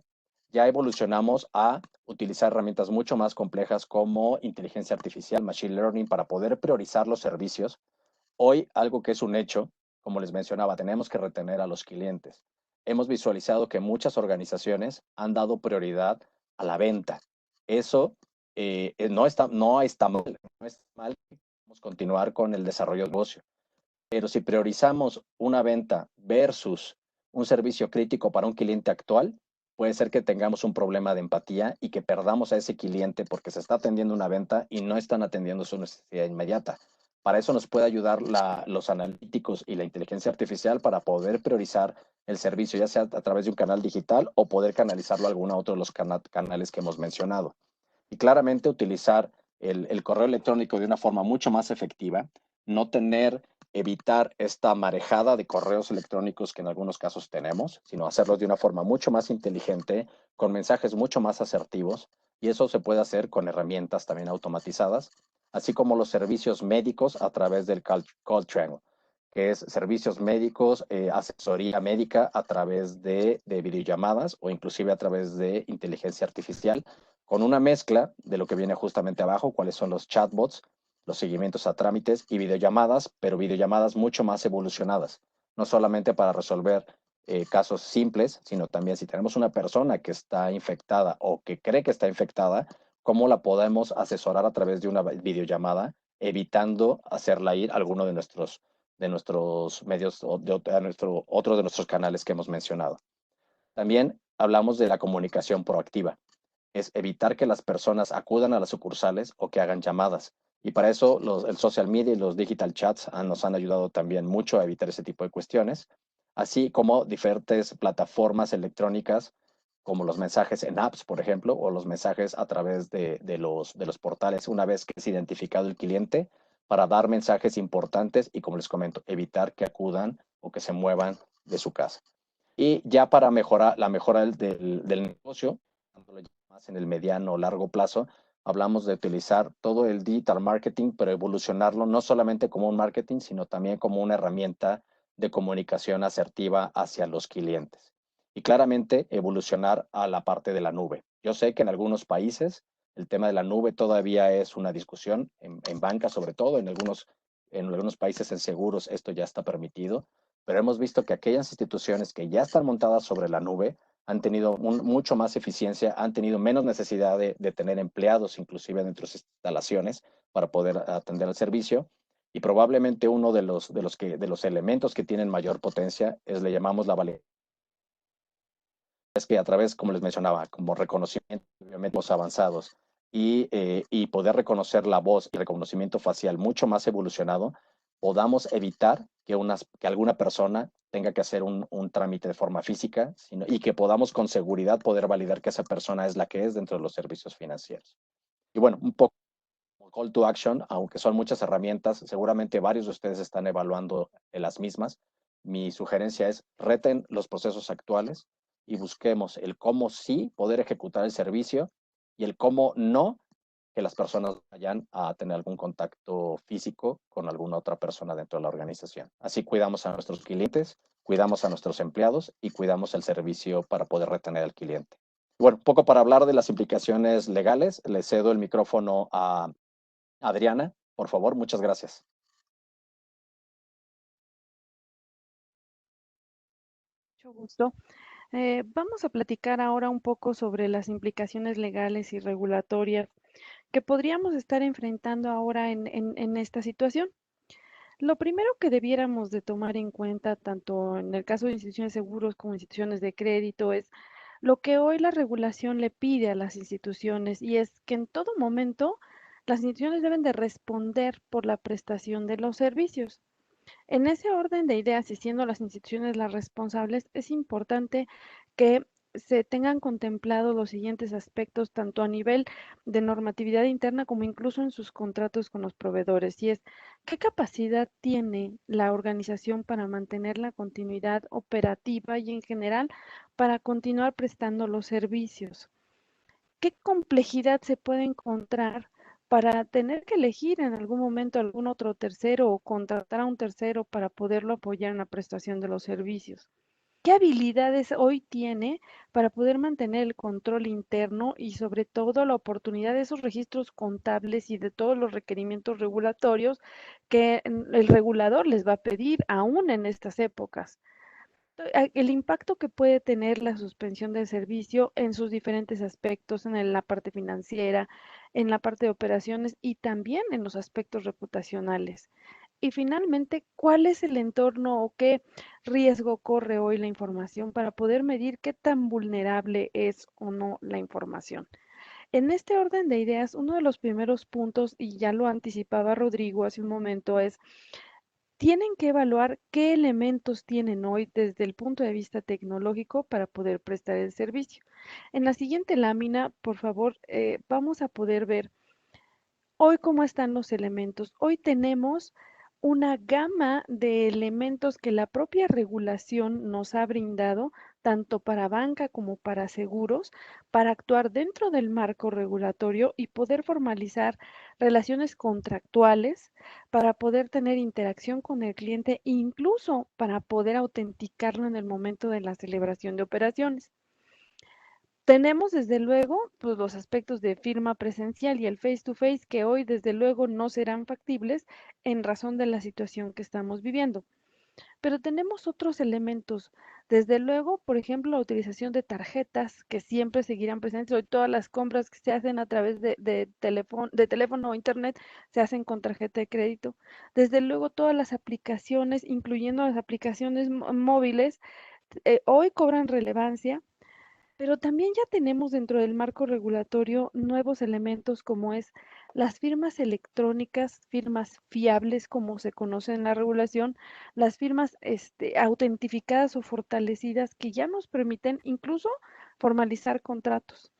ya evolucionamos a utilizar herramientas mucho más complejas como inteligencia artificial, machine learning, para poder priorizar los servicios Hoy, algo que es un hecho, como les mencionaba, tenemos que retener a los clientes. Hemos visualizado que muchas organizaciones han dado prioridad a la venta. Eso no está mal, no está mal que podamos continuar con el desarrollo del negocio. Pero si priorizamos una venta versus un servicio crítico para un cliente actual, puede ser que tengamos un problema de empatía y que perdamos a ese cliente porque se está atendiendo una venta y no están atendiendo su necesidad inmediata. Para eso nos puede ayudar los analíticos y la inteligencia artificial para poder priorizar el servicio, ya sea a través de un canal digital o poder canalizarlo a alguno otro de los canales que hemos mencionado. Y claramente utilizar el correo electrónico de una forma mucho más efectiva, no evitar esta marejada de correos electrónicos que en algunos casos tenemos, sino hacerlos de una forma mucho más inteligente, con mensajes mucho más asertivos, y eso se puede hacer con herramientas también automatizadas, así como los servicios médicos a través del call triangle, que es servicios médicos, asesoría médica a través de videollamadas o inclusive a través de inteligencia artificial, con una mezcla de lo que viene justamente abajo, cuáles son los chatbots, los seguimientos a trámites y videollamadas, pero videollamadas mucho más evolucionadas, no solamente para resolver casos simples, sino también si tenemos una persona que está infectada o que cree que está infectada, cómo la podemos asesorar a través de una videollamada, evitando hacerla ir a alguno de nuestros medios o otro de nuestros canales que hemos mencionado. También hablamos de la comunicación proactiva. Es evitar que las personas acudan a las sucursales o que hagan llamadas. Y para eso el social media y los digital chats nos han ayudado también mucho a evitar ese tipo de cuestiones, así como diferentes plataformas electrónicas como los mensajes en apps, por ejemplo, o los mensajes a través de los portales una vez que es identificado el cliente para dar mensajes importantes y, como les comento, evitar que acudan o que se muevan de su casa. Y ya para la mejora del negocio, más en el mediano o largo plazo, hablamos de utilizar todo el digital marketing, pero evolucionarlo no solamente como un marketing, sino también como una herramienta de comunicación asertiva hacia los clientes. Y claramente evolucionar a la parte de la nube. Yo sé que en algunos países el tema de la nube todavía es una discusión, en banca sobre todo, en algunos países en seguros esto ya está permitido, pero hemos visto que aquellas instituciones que ya están montadas sobre la nube han tenido mucho más eficiencia, han tenido menos necesidad de tener empleados, inclusive dentro de sus instalaciones, para poder atender el servicio. Y probablemente uno de los elementos que tienen mayor potencia le llamamos la validez. Es que a través, como les mencionaba, como reconocimiento de biométricos avanzados y poder reconocer la voz y reconocimiento facial mucho más evolucionado, podamos evitar que alguna persona tenga que hacer un trámite de forma física y que podamos con seguridad poder validar que esa persona es la que es dentro de los servicios financieros. Y bueno, un poco como call to action, aunque son muchas herramientas, seguramente varios de ustedes están evaluando las mismas. Mi sugerencia es reten los procesos actuales y busquemos el cómo sí poder ejecutar el servicio y el cómo no que las personas vayan a tener algún contacto físico con alguna otra persona dentro de la organización. Así cuidamos a nuestros clientes, cuidamos a nuestros empleados y cuidamos el servicio para poder retener al cliente. Bueno, un poco para hablar de las implicaciones legales, le cedo el micrófono a Adriana, por favor, muchas gracias. Mucho gusto. Vamos a platicar ahora un poco sobre las implicaciones legales y regulatorias que podríamos estar enfrentando ahora en esta situación. Lo primero que debiéramos de tomar en cuenta, tanto en el caso de instituciones de seguros como instituciones de crédito, es lo que hoy la regulación le pide a las instituciones, y es que en todo momento las instituciones deben de responder por la prestación de los servicios. En ese orden de ideas, y siendo las instituciones las responsables, es importante que se tengan contemplados los siguientes aspectos, tanto a nivel de normatividad interna como incluso en sus contratos con los proveedores, y es qué capacidad tiene la organización para mantener la continuidad operativa y en general para continuar prestando los servicios. ¿Qué complejidad se puede encontrar para tener que elegir en algún momento algún otro tercero o contratar a un tercero para poderlo apoyar en la prestación de los servicios? ¿Qué habilidades hoy tiene para poder mantener el control interno y sobre todo la oportunidad de esos registros contables y de todos los requerimientos regulatorios que el regulador les va a pedir aún en estas épocas? El impacto que puede tener la suspensión del servicio en sus diferentes aspectos, en la parte financiera, en la parte de operaciones y también en los aspectos reputacionales. Y finalmente, ¿cuál es el entorno o qué riesgo corre hoy la información para poder medir qué tan vulnerable es o no la información? En este orden de ideas, uno de los primeros puntos, y ya lo anticipaba Rodrigo hace un momento, es tienen que evaluar qué elementos tienen hoy desde el punto de vista tecnológico para poder prestar el servicio. En la siguiente lámina, por favor, vamos a poder ver hoy cómo están los elementos. Hoy tenemos una gama de elementos que la propia regulación nos ha brindado, tanto para banca como para seguros, para actuar dentro del marco regulatorio y poder formalizar relaciones contractuales, para poder tener interacción con el cliente, incluso para poder autenticarlo en el momento de la celebración de operaciones. Tenemos desde luego pues, los aspectos de firma presencial y el face to face que hoy desde luego no serán factibles en razón de la situación que estamos viviendo. Pero tenemos otros elementos. Desde luego, por ejemplo, la utilización de tarjetas que siempre seguirán presentes. Hoy todas las compras que se hacen a través de teléfono o internet se hacen con tarjeta de crédito. Desde luego, todas las aplicaciones, incluyendo las aplicaciones móviles, hoy cobran relevancia. Pero también ya tenemos dentro del marco regulatorio nuevos elementos como es las firmas electrónicas, firmas fiables como se conoce en la regulación, las firmas autentificadas o fortalecidas que ya nos permiten incluso formalizar contratos.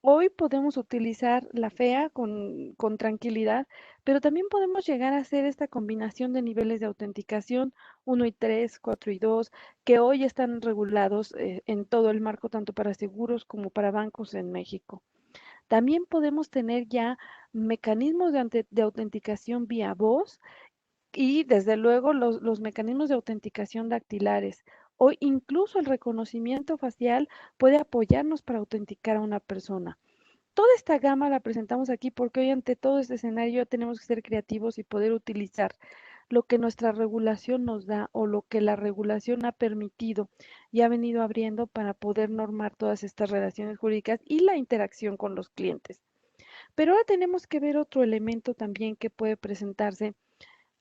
Hoy podemos utilizar la FEA con tranquilidad, pero también podemos llegar a hacer esta combinación de niveles de autenticación 1 y 3, 4 y 2, que hoy están regulados en todo el marco, tanto para seguros como para bancos en México. También podemos tener ya mecanismos de autenticación vía voz y desde luego los mecanismos de autenticación dactilares. Hoy incluso el reconocimiento facial puede apoyarnos para autenticar a una persona. Toda esta gama la presentamos aquí porque hoy ante todo este escenario tenemos que ser creativos y poder utilizar lo que nuestra regulación nos da o lo que la regulación ha permitido y ha venido abriendo para poder normar todas estas relaciones jurídicas y la interacción con los clientes. Pero ahora tenemos que ver otro elemento también que puede presentarse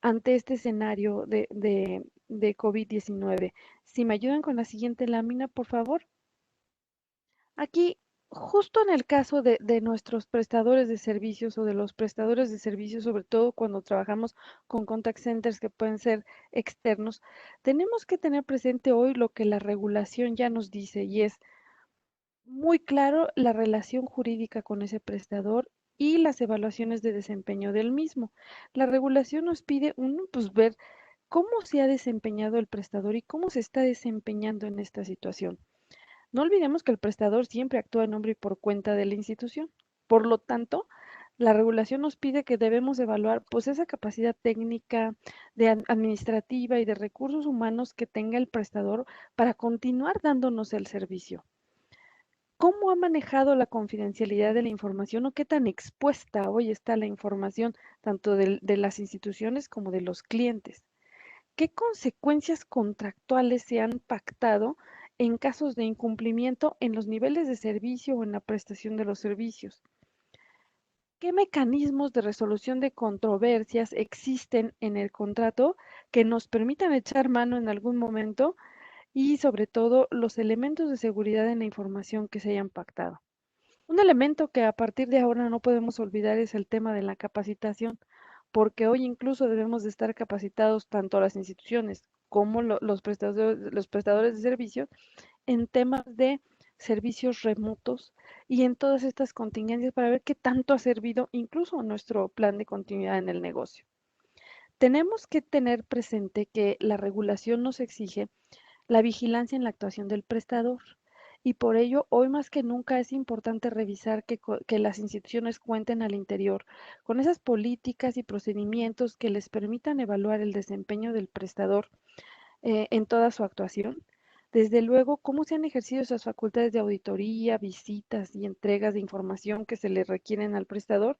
ante este escenario de COVID-19. Si me ayudan con la siguiente lámina, por favor. Aquí, justo en el caso de nuestros prestadores de servicios o de los prestadores de servicios, sobre todo cuando trabajamos con contact centers que pueden ser externos, tenemos que tener presente hoy lo que la regulación ya nos dice y es muy claro la relación jurídica con ese prestador y las evaluaciones de desempeño del mismo. La regulación nos pide, uno, pues ver cómo se ha desempeñado el prestador y cómo se está desempeñando en esta situación. No olvidemos que el prestador siempre actúa en nombre y por cuenta de la institución. Por lo tanto, la regulación nos pide que debemos evaluar pues esa capacidad técnica, administrativa y de recursos humanos que tenga el prestador para continuar dándonos el servicio. ¿Cómo ha manejado la confidencialidad de la información o qué tan expuesta hoy está la información tanto de las instituciones como de los clientes? ¿Qué consecuencias contractuales se han pactado en casos de incumplimiento en los niveles de servicio o en la prestación de los servicios? ¿Qué mecanismos de resolución de controversias existen en el contrato que nos permitan echar mano en algún momento? Y sobre todo los elementos de seguridad en la información que se hayan pactado. Un elemento que a partir de ahora no podemos olvidar es el tema de la capacitación, porque hoy incluso debemos de estar capacitados tanto las instituciones como los prestadores de servicios en temas de servicios remotos y en todas estas contingencias para ver qué tanto ha servido incluso nuestro plan de continuidad en el negocio. Tenemos que tener presente que la regulación nos exige la vigilancia en la actuación del prestador. Y por ello, hoy más que nunca es importante revisar que las instituciones cuenten al interior con esas políticas y procedimientos que les permitan evaluar el desempeño del prestador en toda su actuación, Desde luego, cómo se han ejercido esas facultades de auditoría, visitas y entregas de información que se le requieren al prestador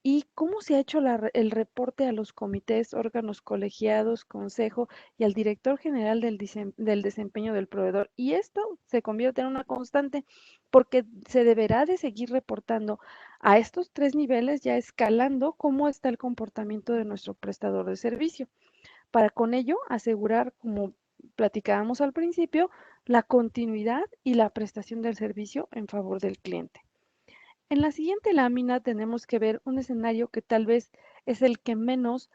y cómo se ha hecho el reporte a los comités, órganos colegiados, consejo y al director general del desempeño del proveedor. Y esto se convierte en una constante porque se deberá de seguir reportando a estos 3 niveles, ya escalando cómo está el comportamiento de nuestro prestador de servicio, para con ello asegurar, como platicábamos al principio, la continuidad y la prestación del servicio en favor del cliente. En la siguiente lámina tenemos que ver un escenario que tal vez es al que menos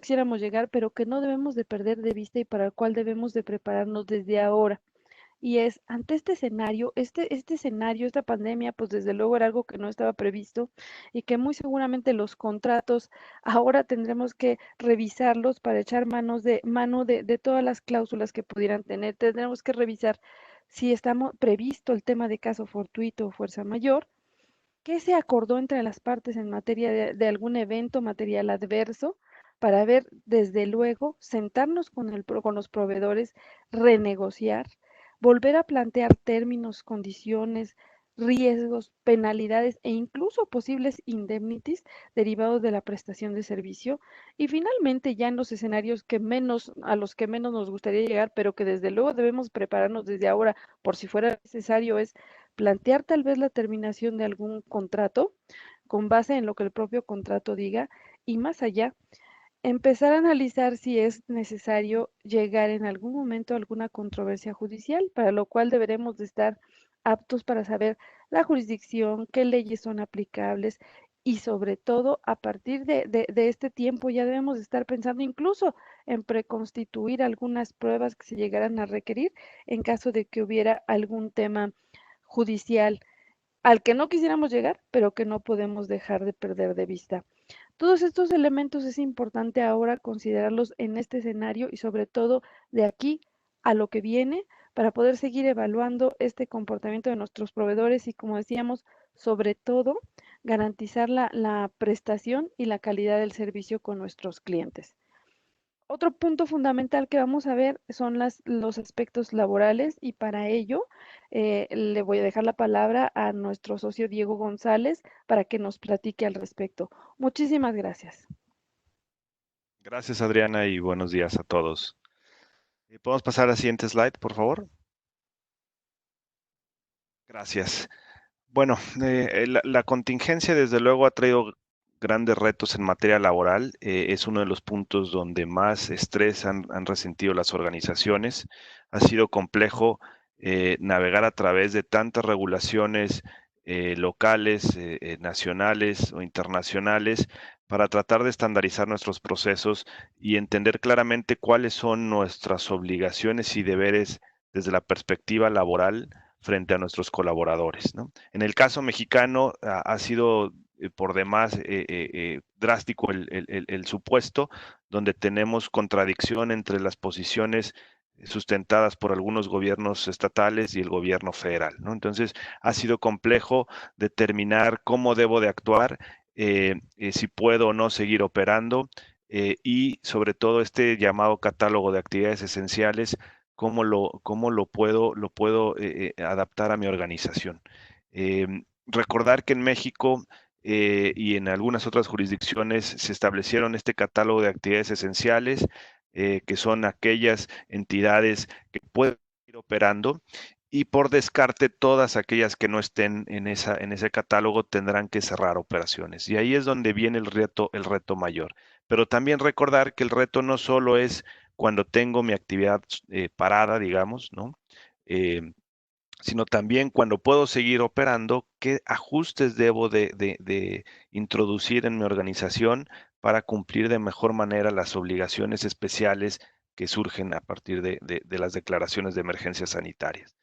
quisiéramos llegar, pero que no debemos de perder de vista y para el cual debemos de prepararnos desde ahora. Y es, ante este escenario, esta pandemia, pues desde luego era algo que no estaba previsto y que muy seguramente los contratos ahora tendremos que revisarlos para echar mano de todas las cláusulas que pudieran tener. Tendremos que revisar si estamos previsto el tema de caso fortuito o fuerza mayor. ¿Qué se acordó entre las partes en materia de algún evento material adverso? Para ver, desde luego, sentarnos con los proveedores, renegociar, volver a plantear términos, condiciones, riesgos, penalidades e incluso posibles indemnities derivados de la prestación de servicio. Y finalmente, ya en los escenarios a los que menos nos gustaría llegar, pero que desde luego debemos prepararnos desde ahora por si fuera necesario, es plantear tal vez la terminación de algún contrato con base en lo que el propio contrato diga y más allá, empezar a analizar si es necesario llegar en algún momento a alguna controversia judicial, para lo cual deberemos de estar aptos para saber la jurisdicción, qué leyes son aplicables y sobre todo a partir de este tiempo ya debemos de estar pensando incluso en preconstituir algunas pruebas que se llegaran a requerir en caso de que hubiera algún tema judicial al que no quisiéramos llegar, pero que no podemos dejar de perder de vista. Todos estos elementos es importante ahora considerarlos en este escenario y sobre todo de aquí a lo que viene para poder seguir evaluando este comportamiento de nuestros proveedores y, como decíamos, sobre todo garantizar la prestación y la calidad del servicio con nuestros clientes. Otro punto fundamental que vamos a ver son los aspectos laborales y para ello le voy a dejar la palabra a nuestro socio Diego González para que nos platique al respecto. Muchísimas gracias. Gracias, Adriana, y buenos días a todos. ¿Podemos pasar a la siguiente slide, por favor? Gracias. Bueno, la contingencia desde luego ha traído grandes retos en materia laboral. Es uno de los puntos donde más estrés han resentido las organizaciones. Ha sido complejo navegar a través de tantas regulaciones locales, nacionales o internacionales para tratar de estandarizar nuestros procesos y entender claramente cuáles son nuestras obligaciones y deberes desde la perspectiva laboral frente a nuestros colaboradores, ¿no? En el caso mexicano ha sido por demás drástico el supuesto, donde tenemos contradicción entre las posiciones sustentadas por algunos gobiernos estatales y el gobierno federal, ¿no? Entonces ha sido complejo determinar cómo debo de actuar, si puedo o no seguir operando, y sobre todo este llamado catálogo de actividades esenciales, cómo lo puedo adaptar a mi organización. Recordar que en México y en algunas otras jurisdicciones se establecieron este catálogo de actividades esenciales, que son aquellas entidades que pueden ir operando, y por descarte todas aquellas que no estén en ese catálogo tendrán que cerrar operaciones. Y ahí es donde viene el reto mayor. Pero también recordar que el reto no solo es cuando tengo mi actividad parada, digamos, ¿no? Sino también cuando puedo seguir operando, qué ajustes debo de introducir en mi organización para cumplir de mejor manera las obligaciones especiales que surgen a partir de las declaraciones de emergencias sanitarias.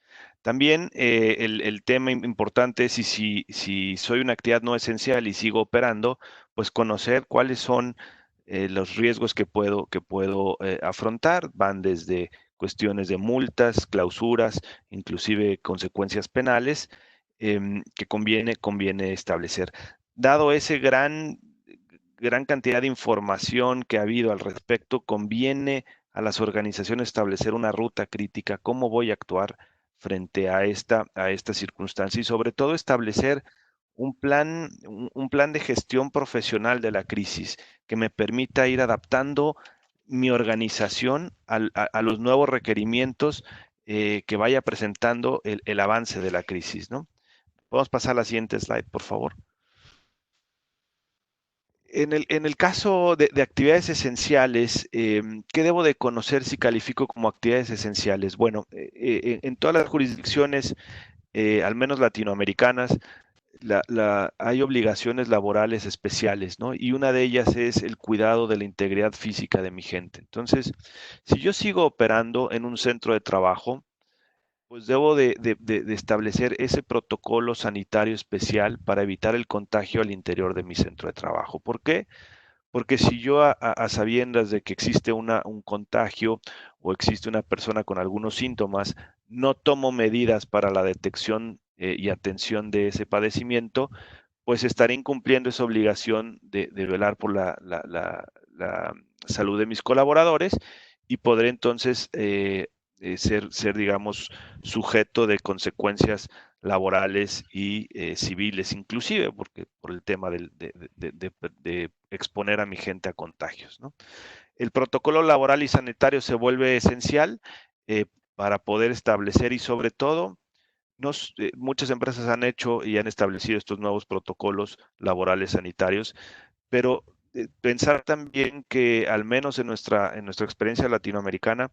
También el tema importante es si soy una actividad no esencial y sigo operando, pues conocer cuáles son los riesgos que puedo afrontar. Van desde cuestiones de multas, clausuras, inclusive consecuencias penales, que conviene establecer. Dado ese gran cantidad de información que ha habido al respecto, conviene a las organizaciones establecer una ruta crítica, cómo voy a actuar frente a esta circunstancia y sobre todo establecer un plan de gestión profesional de la crisis que me permita ir adaptando mi organización a los nuevos requerimientos que vaya presentando el avance de la crisis, ¿no? Podemos pasar a la siguiente slide, por favor. En el caso de actividades esenciales, ¿qué debo de conocer si califico como actividades esenciales? Bueno, en todas las jurisdicciones, al menos latinoamericanas, hay obligaciones laborales especiales, ¿no? Y una de ellas es el cuidado de la integridad física de mi gente. Entonces, si yo sigo operando en un centro de trabajo, pues debo de establecer ese protocolo sanitario especial para evitar el contagio al interior de mi centro de trabajo. ¿Por qué? Porque si yo a sabiendas de que existe un contagio o existe una persona con algunos síntomas, no tomo medidas para la detección y atención de ese padecimiento, pues estaré incumpliendo esa obligación de velar por la salud de mis colaboradores y podré entonces ser, digamos, sujeto de consecuencias laborales y civiles inclusive, porque por el tema de exponer a mi gente a contagios, ¿no? El protocolo laboral y sanitario se vuelve esencial para poder establecer y sobre todo muchas empresas han hecho y han establecido estos nuevos protocolos laborales sanitarios, pero pensar también que al menos en nuestra experiencia latinoamericana,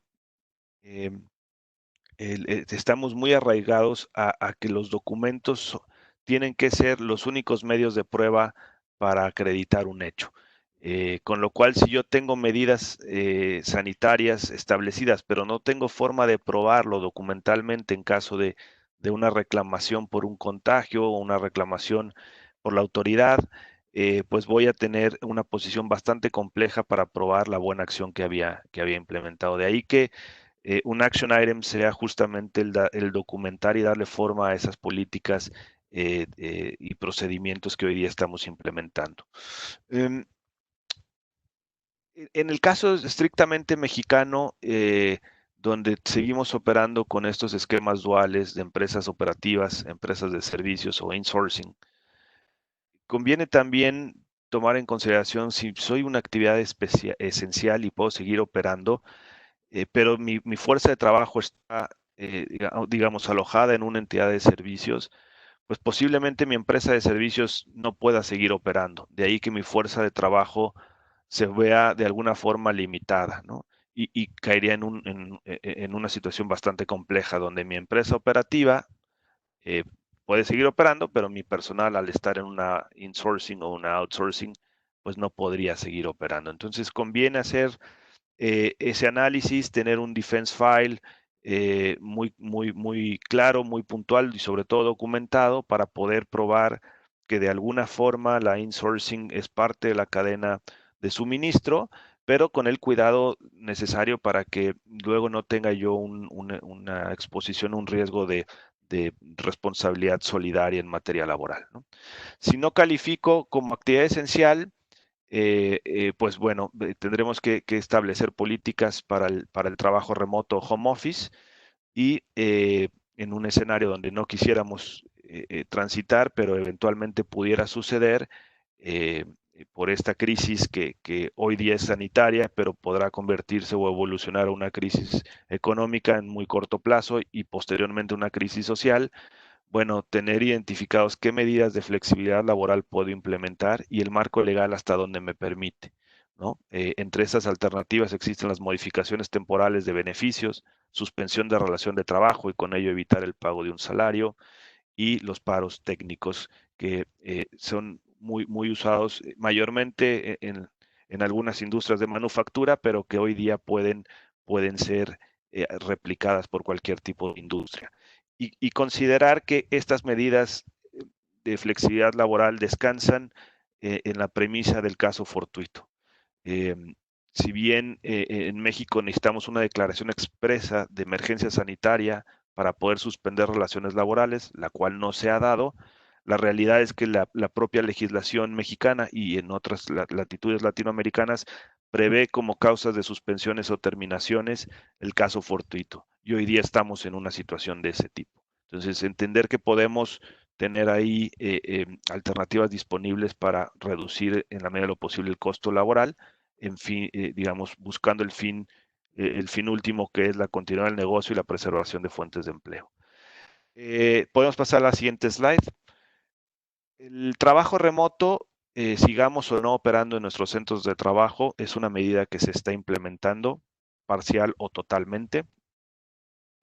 estamos muy arraigados a que los documentos tienen que ser los únicos medios de prueba para acreditar un hecho. Con lo cual, si yo tengo medidas sanitarias establecidas, pero no tengo forma de probarlo documentalmente en caso de una reclamación por un contagio o una reclamación por la autoridad, pues voy a tener una posición bastante compleja para probar la buena acción que había implementado. De ahí que un action item sea justamente el documentar y darle forma a esas políticas y procedimientos que hoy día estamos implementando. En el caso estrictamente mexicano, donde seguimos operando con estos esquemas duales de empresas operativas, empresas de servicios o insourcing, conviene también tomar en consideración si soy una actividad esencial y puedo seguir operando, pero mi fuerza de trabajo está, digamos, alojada en una entidad de servicios, pues posiblemente mi empresa de servicios no pueda seguir operando. De ahí que mi fuerza de trabajo se vea de alguna forma limitada, ¿no? Y caería en una situación bastante compleja donde mi empresa operativa puede seguir operando, pero mi personal al estar en una insourcing o una outsourcing, pues no podría seguir operando. Entonces conviene hacer ese análisis, tener un defense file muy claro, muy puntual y sobre todo documentado para poder probar que de alguna forma la insourcing es parte de la cadena de suministro, pero con el cuidado necesario para que luego no tenga yo una exposición, un riesgo de responsabilidad solidaria en materia laboral, ¿no? Si no califico como actividad esencial, pues bueno, tendremos que establecer políticas para el trabajo remoto home office y en un escenario donde no quisiéramos transitar, pero eventualmente pudiera suceder por esta crisis que hoy día es sanitaria, pero podrá convertirse o evolucionar a una crisis económica en muy corto plazo y posteriormente una crisis social. Bueno, tener identificados qué medidas de flexibilidad laboral puedo implementar y el marco legal hasta donde me permite, ¿no? Entre estas alternativas existen las modificaciones temporales de beneficios, suspensión de relación de trabajo y con ello evitar el pago de un salario y los paros técnicos que son muy usados mayormente en algunas industrias de manufactura, pero que hoy día pueden ser replicadas por cualquier tipo de industria. Y considerar que estas medidas de flexibilidad laboral descansan en la premisa del caso fortuito. Si bien en México necesitamos una declaración expresa de emergencia sanitaria para poder suspender relaciones laborales, la cual no se ha dado, la realidad es que la propia legislación mexicana y en otras latitudes latinoamericanas prevé como causas de suspensiones o terminaciones el caso fortuito. Y hoy día estamos en una situación de ese tipo. Entonces, entender que podemos tener ahí alternativas disponibles para reducir en la medida de lo posible el costo laboral, en fin, digamos, buscando el fin último, que es la continuidad del negocio y la preservación de fuentes de empleo. Podemos pasar a la siguiente slide. El trabajo remoto, sigamos o no operando en nuestros centros de trabajo, es una medida que se está implementando parcial o totalmente.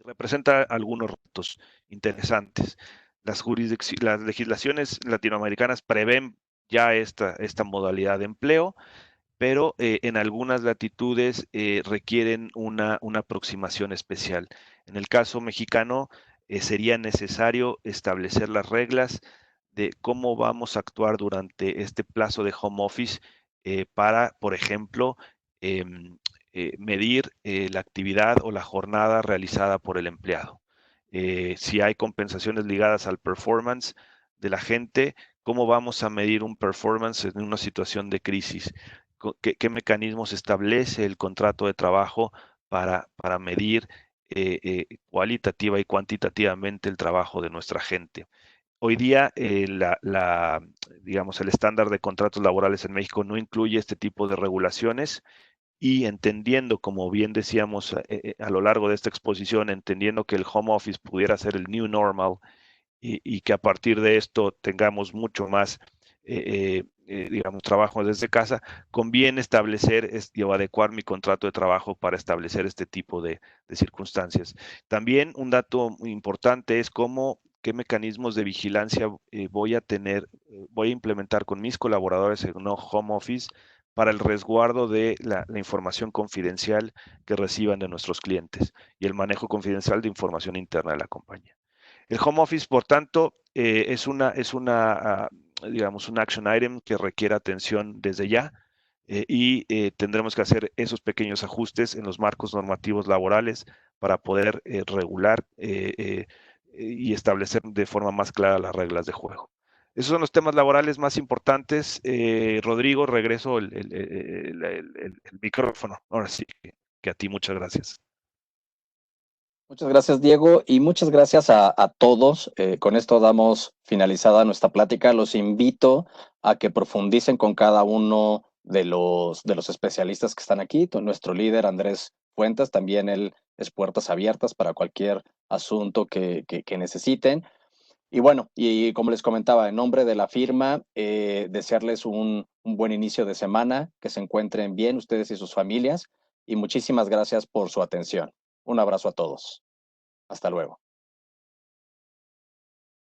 Representa algunos retos interesantes. Las legislaciones latinoamericanas prevén ya esta modalidad de empleo, pero en algunas latitudes requieren una aproximación especial. En el caso mexicano, sería necesario establecer las reglas de cómo vamos a actuar durante este plazo de home office para, por ejemplo, medir la actividad o la jornada realizada por el empleado. Si hay compensaciones ligadas al performance de la gente, ¿cómo vamos a medir un performance en una situación de crisis? ¿Qué mecanismos establece el contrato de trabajo para medir cualitativa y cuantitativamente el trabajo de nuestra gente? Hoy día, digamos, el estándar de contratos laborales en México no incluye este tipo de regulaciones y entendiendo, como bien decíamos a lo largo de esta exposición, entendiendo que el home office pudiera ser el new normal y que a partir de esto tengamos mucho más, digamos, trabajo desde casa, conviene establecer o adecuar mi contrato de trabajo para establecer este tipo de circunstancias. También un dato muy importante es qué mecanismos de vigilancia voy a implementar con mis colaboradores en un home office para el resguardo de la información confidencial que reciban de nuestros clientes y el manejo confidencial de información interna de la compañía. El home office, por tanto, es digamos, un action item que requiere atención desde ya y tendremos que hacer esos pequeños ajustes en los marcos normativos laborales para poder regular y establecer de forma más clara las reglas de juego. Esos son los temas laborales más importantes. Rodrigo, regreso el micrófono. Ahora sí, que a ti, muchas gracias. Muchas gracias, Diego, y muchas gracias a todos. Con esto damos finalizada nuestra plática. Los invito a que profundicen con cada uno de los especialistas que están aquí. Nuestro líder, Andrés Fuentes, también él es puertas abiertas para cualquier asunto que necesiten. Y bueno, y como les comentaba, en nombre de la firma, desearles un buen inicio de semana, que se encuentren bien ustedes y sus familias, y muchísimas gracias por su atención. Un abrazo a todos. Hasta luego.